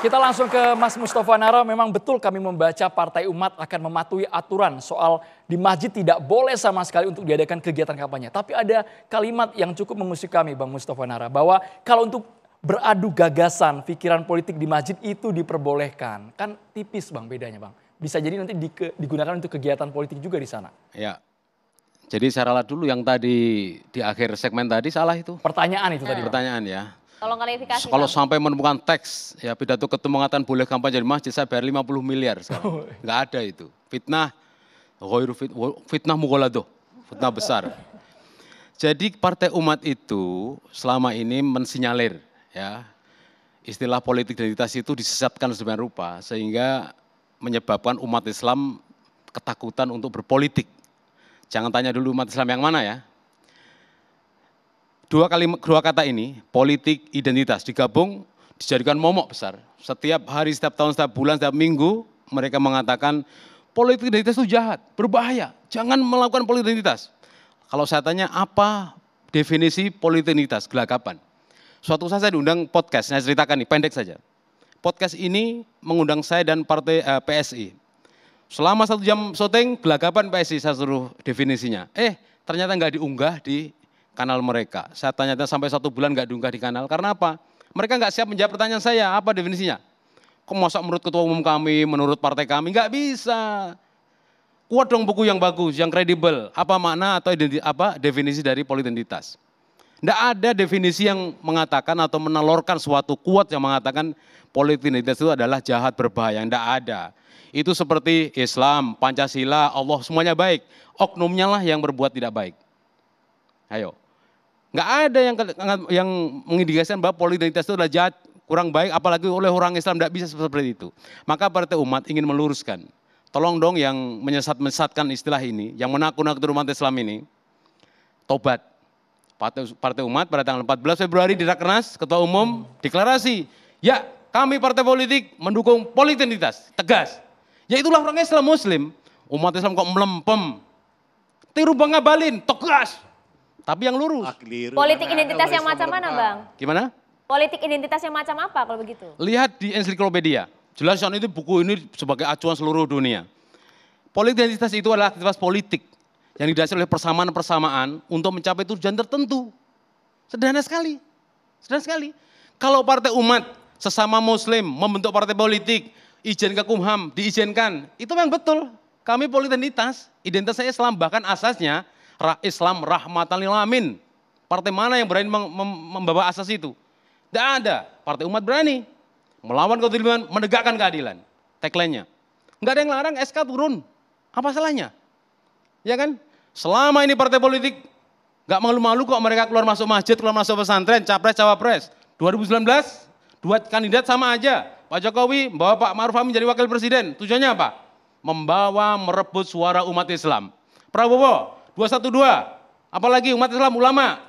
Kita langsung ke Mas Mustafa Nara. Memang betul kami membaca Partai Umat akan mematuhi aturan soal di masjid tidak boleh sama sekali untuk diadakan kegiatan kampanye. Tapi ada kalimat yang cukup memusik kami Bang Mustafa Nara. Bahwa kalau untuk beradu gagasan, pikiran politik di masjid itu diperbolehkan. Kan tipis Bang bedanya Bang. Bisa jadi nanti digunakan untuk kegiatan politik juga di sana. Ya, jadi saya ralat dulu yang tadi di akhir segmen tadi salah itu. Pertanyaan itu tadi Bang. Pertanyaan ya. Tolong klarifikasi. Kalau sampai menemukan teks, ya pidato ketum mengatakan boleh kampanye di masjid, saya bayar 50 miliar sekarang. Nggak ada itu. Fitnah, fitnah mughaladoh, fitnah besar. Jadi Partai Umat itu selama ini mensinyalir ya, istilah politik identitas itu disesatkan sedemikian rupa sehingga menyebabkan umat Islam ketakutan untuk berpolitik. Jangan tanya dulu umat Islam yang mana ya. Dua kata ini, politik, identitas, digabung, dijadikan momok besar. Setiap hari, setiap tahun, setiap bulan, setiap minggu, mereka mengatakan politik identitas itu jahat, berbahaya. Jangan melakukan politik identitas. Kalau saya tanya apa definisi politik identitas, gelagapan. Suatu saat saya diundang podcast, saya ceritakan nih, pendek saja. Podcast ini mengundang saya dan partai PSI. Selama 1 jam syuting, gelagapan PSI saya suruh definisinya. Ternyata nggak diunggah di kanal mereka. Saya tanya sampai 1 bulan nggak diunggah di kanal. Karena apa? Mereka nggak siap menjawab pertanyaan saya. Apa definisinya? Kok masa menurut ketua umum kami, menurut partai kami? Nggak bisa. Kuat dong buku yang bagus, yang kredibel. Apa makna atau definisi dari politik identitas? Nggak ada definisi yang mengatakan atau menelurkan suatu kuat yang mengatakan politik identitas itu adalah jahat, berbahaya. Nggak ada. Itu seperti Islam, Pancasila, Allah semuanya baik. Oknumnya lah yang berbuat tidak baik. Ayo. Nggak ada yang mengindikasikan bahwa politik identitas itu adalah jahat, kurang baik, apalagi oleh orang Islam tidak bisa seperti itu. Maka Partai Umat ingin meluruskan. Tolong dong yang menyesatkan istilah ini, yang menakut-nakuti umat Islam ini, tobat. Partai Umat pada tanggal 14 Februari di Rakernas, Ketua Umum deklarasi, ya kami partai politik mendukung politik identitas, tegas. Ya itulah orang Islam Muslim, umat Islam kok melempem, tiru Bang Ngabalin, tegas. Tapi yang lurus. Politik identitas yang macam mana Bang? Gimana? Politik identitas yang macam apa kalau begitu? Lihat di ensiklopedia. Jelaskan itu buku ini sebagai acuan seluruh dunia. Politik identitas itu adalah aktivitas politik yang didasari oleh persamaan-persamaan untuk mencapai tujuan tertentu. Sederhana sekali. Sederhana sekali. Kalau Partai Umat sesama Muslim membentuk partai politik, izin ke Kumham diizinkan, itu memang betul. Kami politik identitas saya Islam, bahkan asasnya Islam rahmatan lil alamin. Partai mana yang berani membawa asas itu? Tidak ada. Partai Umat berani melawan kezaliman, menegakkan keadilan. Tagline-nya. Enggak ada yang larang SK turun. Apa salahnya? Ya kan? Selama ini partai politik enggak malu-malu kok mereka keluar masuk masjid, keluar masuk pesantren, capres, cawapres. 2019 dua kandidat sama aja. Pak Jokowi membawa Pak Ma'ruf Amin jadi wakil presiden. Tujuannya apa? Membawa merebut suara umat Islam. Prabowo 212, apalagi umat Islam ulama,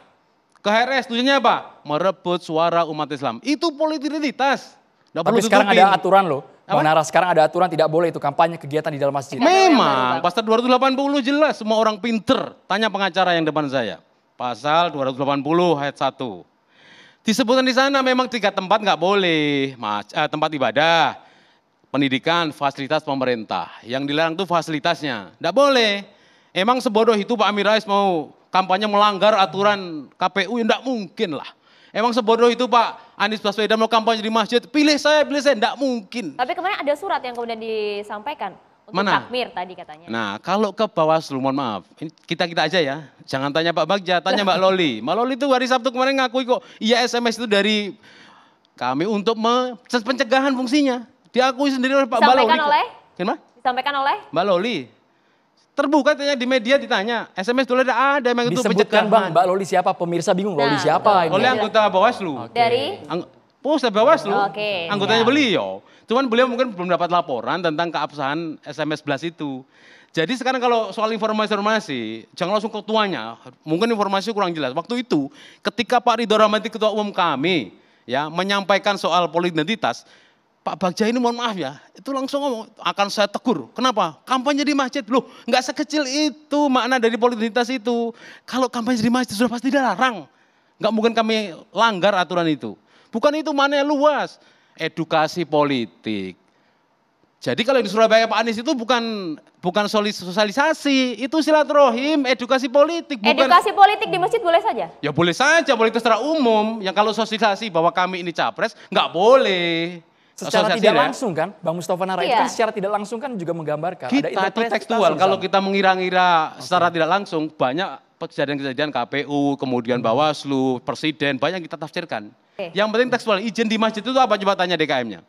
ke HRS tujuannya apa? Merebut suara umat Islam. Itu politik identitas. Tapi sekarang ada aturan loh, Bang Nara, sekarang ada aturan tidak boleh itu kampanye kegiatan di dalam masjid. Memang, pasal 280 jelas, semua orang pinter. Tanya pengacara yang depan saya. Pasal 280 ayat 1. Disebutkan di sana memang 3 tempat nggak boleh, tempat ibadah, pendidikan, fasilitas pemerintah. Yang dilarang itu fasilitasnya, nggak boleh. Emang sebodoh itu Pak Amin Rais mau kampanye melanggar aturan KPU? Ya enggak mungkin lah. Emang sebodoh itu Pak Anies Baswedan mau kampanye di masjid? Pilih saya, enggak mungkin. Tapi kemarin ada surat yang kemudian disampaikan untuk takmir tadi katanya. Nah kalau ke Bawaslu, mohon maaf, kita aja ya. Jangan tanya Pak Bagja, tanya Mbak Loli. Mbak Loli itu hari Sabtu kemarin ngakui kok, iya SMS itu dari kami untuk pencegahan fungsinya. Diakui sendiri oleh Pak Mbak Loli. Disampaikan oleh? Mbak Loli. Terbuka tanya di media ditanya, SMS dulu ada yang itu disebutkan Bang, Mbak Loli siapa? Pemirsa bingung, Loli siapa ini? Oleh anggota Bawaslu. Dari? Bawaslu, Oke. anggotanya beliau. Cuman beliau mungkin belum dapat laporan tentang keabsahan SMS 11 itu. Jadi sekarang kalau soal informasi, jangan langsung ke ketuanya, mungkin informasi kurang jelas. Waktu itu ketika Pak Ridho Rhama ketua umum kami ya menyampaikan soal politik identitas, Pak Bagja ini mohon maaf ya, itu langsung ngomong, akan saya tegur. Kenapa? Kampanye di masjid. Loh, nggak sekecil itu makna dari politik identitas itu. Kalau kampanye di masjid sudah pasti dilarang. Nggak mungkin kami langgar aturan itu. Bukan itu, maknanya luas. edukasi politik. Jadi kalau di Surabaya Pak Anies itu bukan sosialisasi, itu silaturahim, edukasi politik. Edukasi politik di masjid boleh saja? Ya boleh saja, politik secara umum. Yang kalau sosialisasi bahwa kami ini capres, nggak boleh. Secara tidak langsung kan, Bang Mustafa Nara itu kan secara tidak langsung kan juga menggambarkan. Kita itu tekstual, kalau kita mengira-ngira secara tidak langsung, banyak kejadian-kejadian KPU, kemudian Bawaslu, Presiden, banyak kita tafsirkan. Yang penting tekstual, izin di masjid itu apa, coba tanya DKM-nya.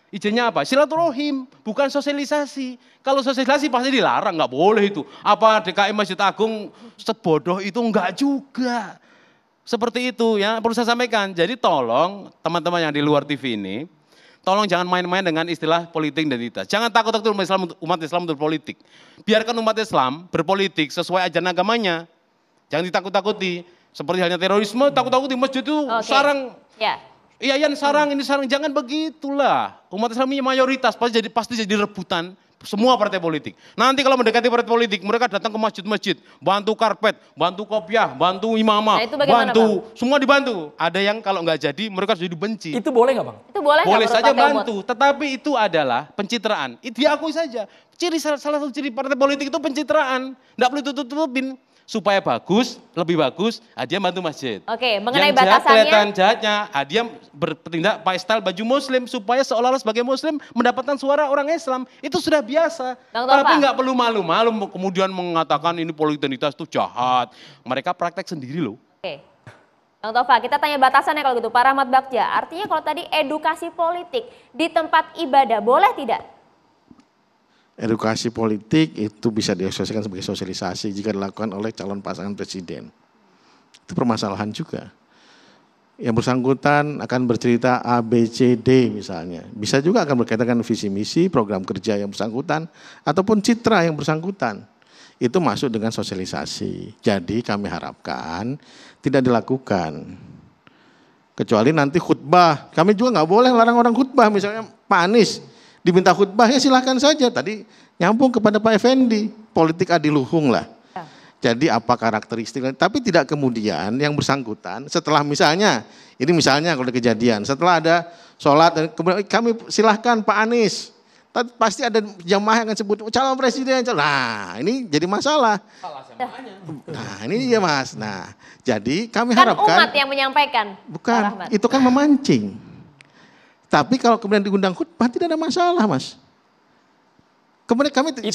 Izinnya apa? Silaturahim, bukan sosialisasi. Kalau sosialisasi pasti dilarang, nggak boleh itu. Apa DKM Masjid Agung sebodoh itu? Enggak juga. Seperti itu ya, perlu saya sampaikan. Jadi tolong teman-teman yang di luar TV ini, tolong jangan main-main dengan istilah politik identitas. Jangan takut-takut umat Islam untuk politik. Biarkan umat Islam berpolitik sesuai ajaran agamanya. Jangan ditakut-takuti. Seperti halnya terorisme, takut-takuti masjid itu sarang. Iya, sarang, ini sarang, jangan begitulah. Umat Islam ini mayoritas, pasti jadi rebutan semua partai politik. Nanti kalau mendekati partai politik, mereka datang ke masjid-masjid, bantu karpet, bantu kopiah, bantu imamah, bantu, semua dibantu. Ada yang kalau nggak jadi, mereka jadi benci. Itu boleh nggak Bang? Itu boleh saja bantu, tetapi itu adalah pencitraan. Itu diakui saja. Salah satu ciri partai politik itu pencitraan, nggak perlu tutup-tutupin. Supaya bagus, lebih bagus, dia bantu masjid. Oke, mengenai yang batasannya. Kelihatan jahatnya, dia bertindak pakai style baju muslim, supaya seolah-olah sebagai muslim mendapatkan suara orang Islam. Itu sudah biasa. Tapi nggak perlu malu-malu kemudian mengatakan ini politik identitas itu jahat. Mereka praktek sendiri loh. Oke. Bang Tova, kita tanya batasannya kalau gitu, Pak Rahmat Bagja. Artinya kalau tadi edukasi politik di tempat ibadah, boleh tidak? Edukasi politik itu bisa diasosiasikan sebagai sosialisasi jika dilakukan oleh calon pasangan presiden. Itu permasalahan juga. Yang bersangkutan akan bercerita A, B, C, D misalnya. Bisa juga akan berkaitan dengan visi misi, program kerja yang bersangkutan, ataupun citra yang bersangkutan. Itu masuk dengan sosialisasi. Jadi kami harapkan tidak dilakukan. Kecuali nanti khutbah. Kami juga nggak boleh larang orang khutbah. Misalnya Pak Anies diminta khutbah, ya silahkan saja. Tadi nyambung kepada Pak Effendi, politik adiluhung lah. Jadi apa karakteristik, tapi tidak kemudian yang bersangkutan setelah misalnya, ini misalnya kalau ada kejadian, setelah ada sholat, dan kemudian kami silahkan Pak Anies, pasti ada jamaah yang akan sebut calon presiden. Nah ini jadi masalah. Nah ini dia Mas. Nah jadi kami harapkan. Kan umat yang menyampaikan. Bukan, itu kan memancing. Tapi kalau kemudian diundang khutbah tidak ada masalah Mas. Kemudian kami, itu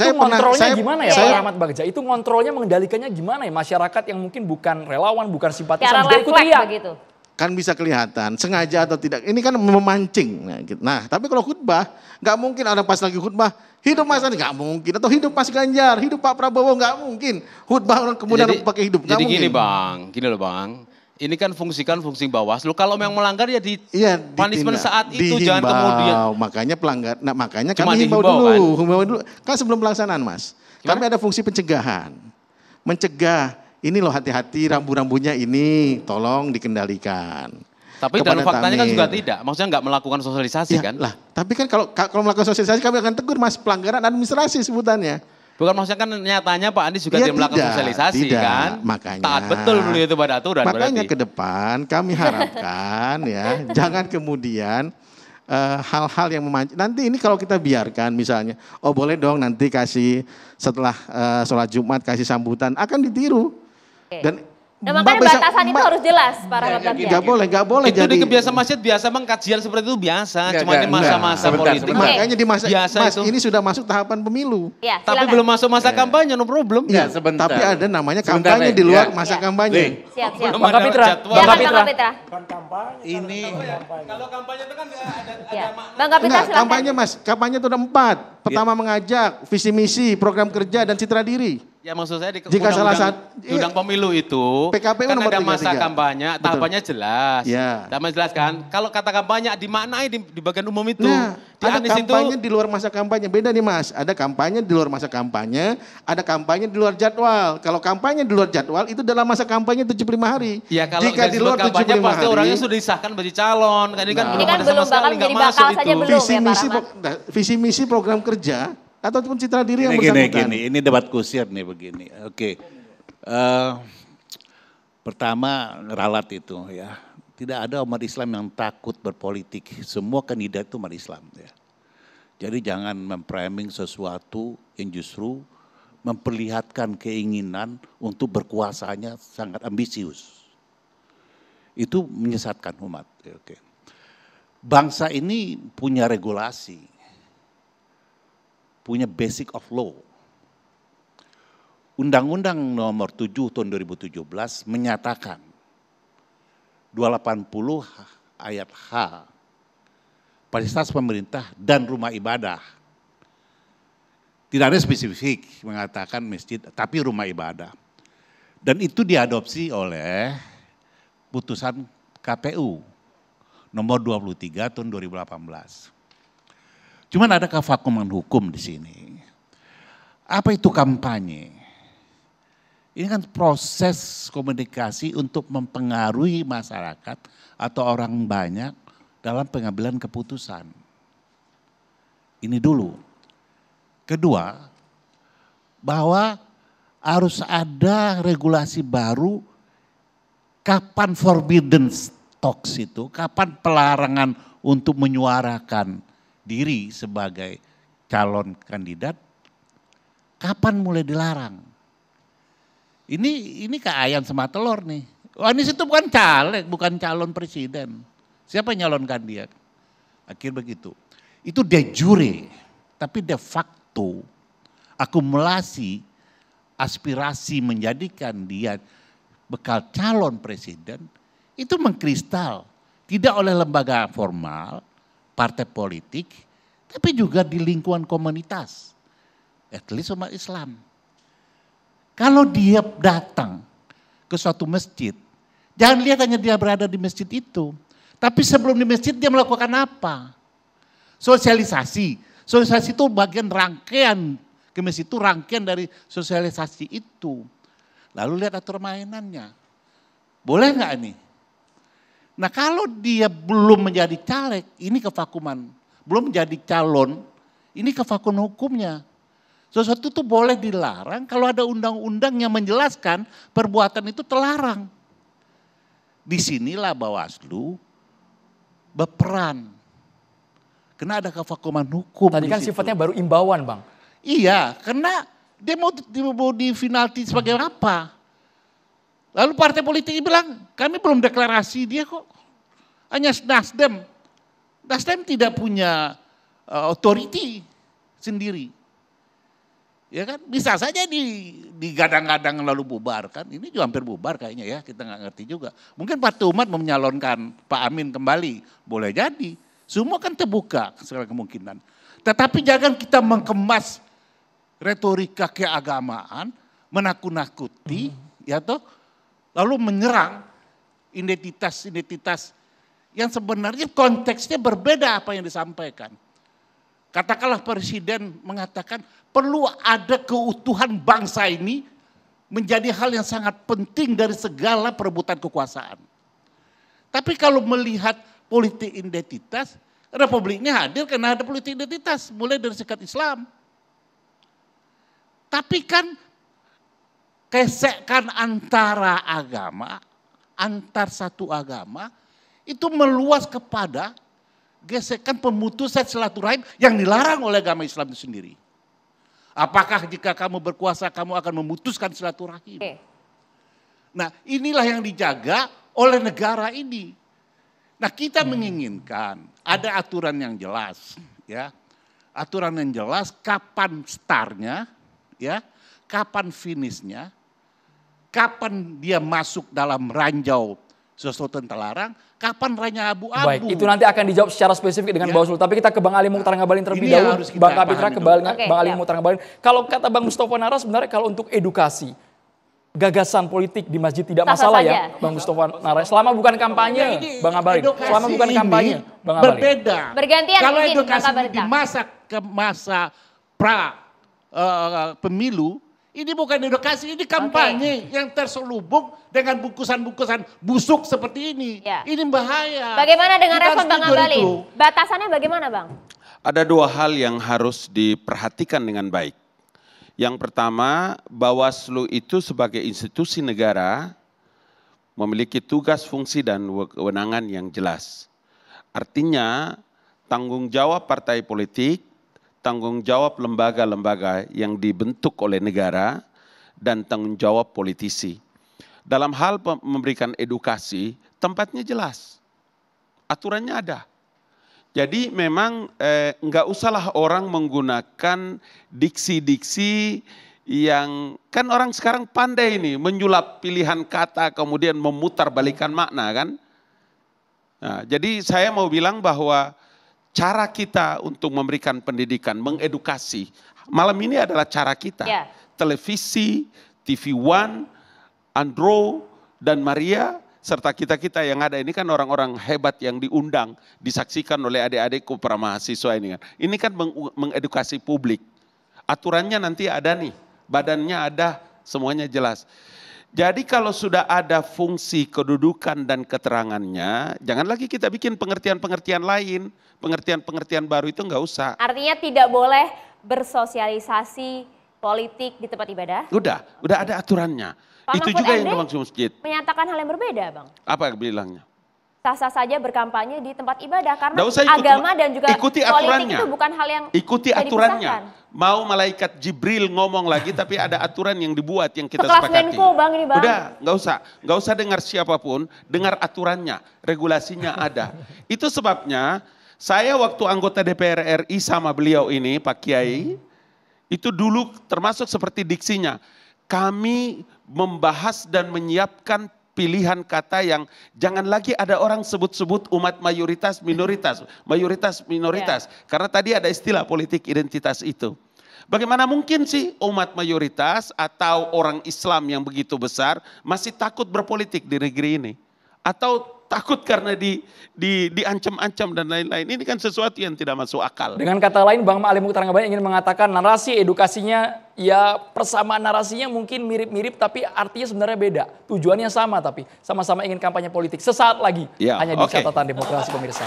gimana ya Pak Rahmat Bagja? Itu ngontrolnya, mengendalikannya gimana ya? Masyarakat yang mungkin bukan relawan, bukan simpatisan, juga ikut teriak. Begitu. Kan bisa kelihatan, sengaja atau tidak. Ini kan memancing. Nah tapi kalau khutbah, nggak mungkin ada pas lagi khutbah, hidup Mas Anies, nggak mungkin. Atau hidup Mas Ganjar, hidup Pak Prabowo, nggak mungkin. Khutbah orang kemudian pakai hidup, nggak mungkin. Jadi gini loh Bang. Ini kan fungsi Bawaslu. Kalau memang melanggar ya punishment saat itu, jangan kemudian. Makanya pelanggar, makanya kami himbau dulu. Kan sebelum pelaksanaan Mas. Kami ada fungsi pencegahan. Mencegah, ini loh hati-hati rambu-rambunya ini tolong dikendalikan. Tapi dalam faktanya kan juga tidak. Maksudnya nggak melakukan sosialisasi kan? Lah, tapi kan kalau melakukan sosialisasi kami akan tegur Mas, pelanggaran administrasi sebutannya. Bukan maksudnya kan nyatanya Pak Anies juga tidak melakukan sosialisasi kan? Makanya, taat betul beliau itu pada aturan. Makanya ke depan kami harapkan ya, jangan kemudian hal-hal yang memancing. Nanti ini kalau kita biarkan misalnya, oh boleh dong nanti kasih setelah sholat Jumat kasih sambutan, akan ditiru. Dan nah makanya batasan itu harus jelas para rakyat. Gak boleh. Itu di kebiasaan masjid biasa bang, kajian seperti itu biasa. Cuma di masa-masa politik. Makanya di masa Mas, ini sudah masuk tahapan pemilu. Ya, tapi belum masuk masa kampanye, no problem. Ya, sebentar. Tapi ada namanya kampanye di luar masa kampanye. Siap. Bang Kapitra. Ini. Kalau kampanye itu kan ada Bang Kapitra silakan. Kampanye Mas, kampanye itu ada 4. Pertama mengajak, visi misi, program kerja dan citra diri. Ya maksud saya di undang pemilu itu PKPU kan nomor ada masa 33. kampanye, tahapannya jelas. Ya. Tahapannya jelas kan. Kalau kata kampanye dimaknai di bagian umum itu. Nah, di ada kampanye itu, di luar masa kampanye. Beda nih Mas, ada kampanye di luar masa kampanye, ada kampanye di luar jadwal. Kalau kampanye di luar jadwal itu dalam masa kampanye 75 hari. Ya kalau jika di luar kampanye 75 pasti hari, orangnya sudah disahkan menjadi calon. Ini kan belum bakal menjadi bakal saja belum ya Pak Rahmat. Visi misi program kerja ataupun citra diri yang bersangkutan. Ini debat kusir nih begini. Oke. Pertama ralat itu ya. Tidak ada umat Islam yang takut berpolitik. Semua kandidat itu umat Islam. Ya. Jadi jangan memframing sesuatu yang justru memperlihatkan keinginan untuk berkuasanya sangat ambisius. Itu menyesatkan umat. Oke. Bangsa ini punya regulasi, punya basic of law. Undang-Undang nomor 7 tahun 2017 menyatakan 280 ayat H, fasilitas pemerintah dan rumah ibadah. Tidak ada spesifik mengatakan masjid, tapi rumah ibadah. Dan itu diadopsi oleh putusan KPU nomor 23 tahun 2018. Cuman ada kevakuman hukum di sini. Apa itu kampanye? Ini kan proses komunikasi untuk mempengaruhi masyarakat atau orang banyak dalam pengambilan keputusan. Ini dulu. Kedua, bahwa harus ada regulasi baru kapan forbidden talks itu, kapan pelarangan untuk menyuarakan diri sebagai calon kandidat, kapan mulai dilarang. Ini kayak ayam sama telur nih. Anies itu bukan caleg, bukan calon presiden. Siapa yang nyalonkan dia? Akhir begitu. Itu de jure, tapi de facto akumulasi aspirasi menjadikan dia bekal calon presiden itu mengkristal. Tidak oleh lembaga formal, partai politik, tapi juga di lingkungan komunitas. At least umat Islam. Kalau dia datang ke suatu masjid, jangan lihat hanya dia berada di masjid itu. Tapi sebelum di masjid dia melakukan apa? Sosialisasi. Sosialisasi itu bagian rangkaian, ke masjid itu rangkaian dari sosialisasi itu. Lalu lihat aturan mainannya. Boleh nggak ini? Nah kalau dia belum menjadi caleg, ini kevakuman. Belum menjadi calon, ini kevakuman hukumnya. Sesuatu itu boleh dilarang kalau ada undang-undang yang menjelaskan perbuatan itu terlarang. Disinilah Bawaslu berperan. Karena ada kevakuman hukum. Tadi kan sifatnya baru imbauan, Bang. Iya, karena dia mau di penalti sebagai apa? Lalu partai politik bilang, kami belum deklarasi dia kok. Hanya Nasdem. Nasdem tidak punya authority sendiri. Ya kan, bisa saja digadang-gadang lalu bubar kan. Ini juga hampir bubar kayaknya ya, kita nggak ngerti juga. Mungkin Partai Umat mau menyalonkan Pak Amin kembali, boleh jadi. Semua kan terbuka segala kemungkinan. Tetapi jangan kita mengemas retorika keagamaan, menakut-nakuti, ya toh, lalu menyerang identitas-identitas yang sebenarnya konteksnya berbeda apa yang disampaikan. Katakanlah presiden mengatakan perlu ada keutuhan bangsa ini menjadi hal yang sangat penting dari segala perebutan kekuasaan. Tapi kalau melihat politik identitas, Republik ini hadir karena ada politik identitas, mulai dari sekat Islam. Tapi kan gesekan antara agama, antar satu agama, itu meluas kepada gesekan pemutusan silaturahim yang dilarang oleh agama Islam itu sendiri. Apakah jika kamu berkuasa kamu akan memutuskan silaturahim? Nah inilah yang dijaga oleh negara ini. Nah kita menginginkan ada aturan yang jelas, ya, aturan yang jelas kapan startnya, ya, kapan finishnya, kapan dia masuk dalam ranjau sesuatu yang terlarang, kapan ranjau abu-abu. Baik, itu nanti akan dijawab secara spesifik dengan Bawaslu. Tapi kita ke Bang Ali Mukhtar Ngabalin terlebih dahulu. Bang Kapitra ke Bang Ali Mukhtar Ngabalin. Kalau kata Bang Mustofa Nara sebenarnya kalau untuk edukasi, gagasan politik di masjid tidak masalah ya, Bang Mustofa Nara. Selama bukan kampanye, Bang Ngabalin. Selama bukan kampanye, Bang Ngabalin. Berbeda. Bergantian kalau izin, edukasi Bang di masa pemilu, ini bukan edukasi, ini kampanye yang terselubung dengan bungkusan-bungkusan busuk seperti ini. Ya. Ini bahaya. Bagaimana dengan Kita respon Bang harus tegur Ngabalin? itu. Batasannya bagaimana Bang? Ada dua hal yang harus diperhatikan dengan baik. Yang pertama, Bawaslu itu sebagai institusi negara memiliki tugas, fungsi, dan kewenangan yang jelas. Artinya tanggung jawab partai politik, tanggung jawab lembaga-lembaga yang dibentuk oleh negara, dan tanggung jawab politisi. Dalam hal memberikan edukasi, tempatnya jelas, aturannya ada. Jadi memang nggak usahlah orang menggunakan diksi-diksi yang kan orang sekarang pandai ini menyulap pilihan kata kemudian memutar balikan makna kan. Nah, jadi saya mau bilang bahwa cara kita untuk memberikan pendidikan, mengedukasi, malam ini adalah cara kita. Ya. Televisi, TV One, Andro, dan Maria, serta kita-kita yang ada ini kan orang-orang hebat yang diundang, disaksikan oleh adik-adikku para mahasiswa ini kan. Ini kan mengedukasi publik. Aturannya nanti ada nih, badannya ada, semuanya jelas. Jadi kalau sudah ada fungsi, kedudukan, dan keterangannya, jangan lagi kita bikin pengertian-pengertian lain, pengertian-pengertian baru itu nggak usah. Artinya tidak boleh bersosialisasi politik di tempat ibadah? Udah ada aturannya. Pak Itu Mahfud juga MD yang dimaksud masjid. menyatakan hal yang berbeda, Bang. Apa bilangnya? Sah-sah saja berkampanye di tempat ibadah karena Nggak usah agama dan juga ikuti politik aturannya. itu bukan hal yang Ikuti bisa aturannya. dipisahkan. Mau malaikat Jibril ngomong lagi tapi ada aturan yang dibuat yang kita Sekelas sepakati. Menko, Bang, ini, Bang. Udah, nggak usah dengar siapapun, dengar aturannya, regulasinya ada. Itu sebabnya saya waktu anggota DPR RI sama beliau ini, Pak Kiai, itu dulu termasuk seperti diksinya. Kami membahas dan menyiapkan pilihan kata yang jangan lagi ada orang sebut-sebut umat mayoritas minoritas, mayoritas minoritas. Karena tadi ada istilah politik identitas itu. Bagaimana mungkin sih umat mayoritas atau orang Islam yang begitu besar masih takut berpolitik di negeri ini? Atau takut karena diancam-ancam dan lain-lain. Ini kan sesuatu yang tidak masuk akal. Dengan kata lain, Bang Ali Mukhtar Ngabalin ingin mengatakan narasi edukasinya, ya persamaan narasinya mungkin mirip-mirip tapi artinya sebenarnya beda. Tujuannya sama tapi sama-sama ingin kampanye politik. Sesaat lagi hanya di catatan demokrasi pemirsa.